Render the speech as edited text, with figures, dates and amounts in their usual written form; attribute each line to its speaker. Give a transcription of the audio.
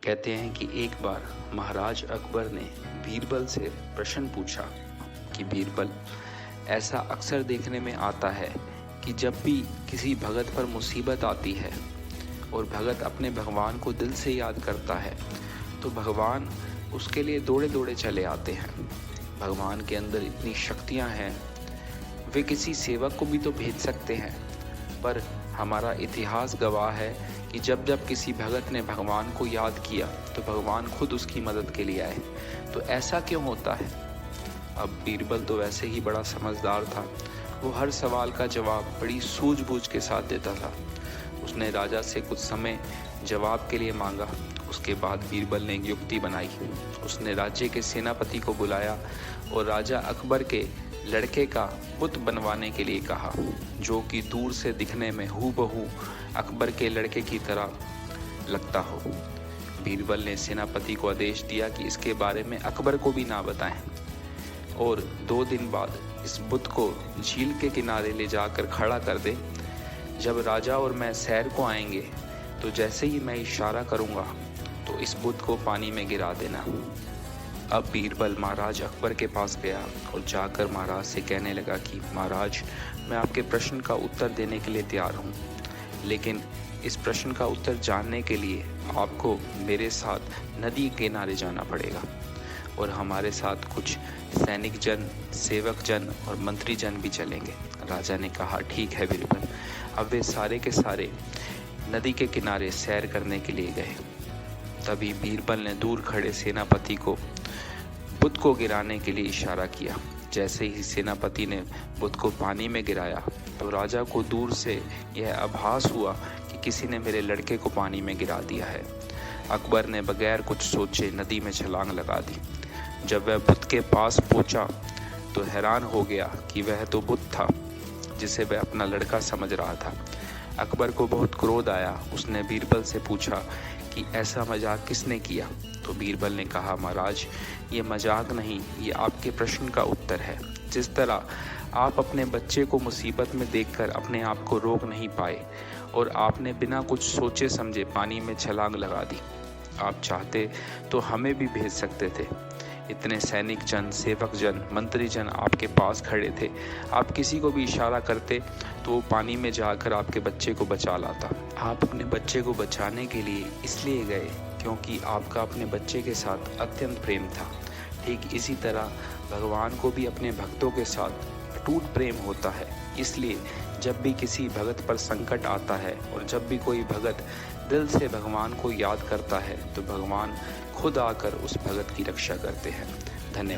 Speaker 1: कहते हैं कि एक बार महाराज अकबर ने बीरबल से प्रश्न पूछा कि बीरबल, ऐसा अक्सर देखने में आता है कि जब भी किसी भगत पर मुसीबत आती है और भगत अपने भगवान को दिल से याद करता है तो भगवान उसके लिए दौड़े दौड़े चले आते हैं। भगवान के अंदर इतनी शक्तियां हैं, वे किसी सेवक को भी तो भेज सकते हैं, पर हमारा इतिहास गवाह है कि जब जब किसी भगत ने भगवान को याद किया तो भगवान खुद उसकी मदद के लिए आए। तो ऐसा क्यों होता है? अब बीरबल तो वैसे ही बड़ा समझदार था, वो हर सवाल का जवाब बड़ी सूझबूझ के साथ देता था। उसने राजा से कुछ समय जवाब के लिए मांगा। उसके बाद बीरबल ने एक युक्ति बनाई। उसने राज्य के सेनापति को बुलाया और राजा अकबर के लड़के का बुत बनवाने के लिए कहा, जो कि दूर से दिखने में हूबहू अकबर के लड़के की तरह लगता हो। बीरबल ने सेनापति को आदेश दिया कि इसके बारे में अकबर को भी ना बताएं और 2 दिन बाद इस बुत को झील के किनारे ले जाकर खड़ा कर दे। जब राजा और मैं सैर को आएंगे तो जैसे ही मैं इशारा करूंगा तो इस बुत को पानी में गिरा देना। अब बीरबल महाराज अकबर के पास गया और जाकर महाराज से कहने लगा कि महाराज, मैं आपके प्रश्न का उत्तर देने के लिए तैयार हूँ, लेकिन इस प्रश्न का उत्तर जानने के लिए आपको मेरे साथ नदी के किनारे जाना पड़ेगा और हमारे साथ कुछ सैनिक जन, सेवक जन और मंत्री जन भी चलेंगे। राजा ने कहा, ठीक है बीरबल। अब वे सारे के सारे नदी के किनारे सैर करने के लिए गए। तभी बीरबल ने दूर खड़े सेनापति को बुत को गिराने के लिए इशारा किया। जैसे ही सेनापति ने बुत को पानी में गिराया तो राजा को दूर से यह आभास हुआ कि किसी ने मेरे लड़के को पानी में गिरा दिया है। अकबर ने बगैर कुछ सोचे नदी में छलांग लगा दी। जब वह बुत के पास पहुंचा तो हैरान हो गया कि वह तो बुत था जिसे वह अपना लड़का समझ रहा था। अकबर को बहुत क्रोध आया। उसने बीरबल से पूछा कि ऐसा मजाक किसने किया? तो बीरबल ने कहा, महाराज, ये मजाक नहीं, ये आपके प्रश्न का उत्तर है। जिस तरह आप अपने बच्चे को मुसीबत में देखकर अपने आप को रोक नहीं पाए और आपने बिना कुछ सोचे समझे पानी में छलांग लगा दी, आप चाहते तो हमें भी भेज सकते थे। इतने सैनिक जन, सेवक जन, मंत्री जन आपके पास खड़े थे। आप किसी को भी इशारा करते तो वो पानी में जाकर आपके बच्चे को बचा लाता। आप अपने बच्चे को बचाने के लिए इसलिए गए क्योंकि आपका अपने बच्चे के साथ अत्यंत प्रेम था। ठीक इसी तरह भगवान को भी अपने भक्तों के साथ अटूट प्रेम होता है। इसलिए जब भी किसी भगत पर संकट आता है और जब भी कोई भगत दिल से भगवान को याद करता है तो भगवान खुद आकर उस भगत की रक्षा करते हैं। धन्यवाद।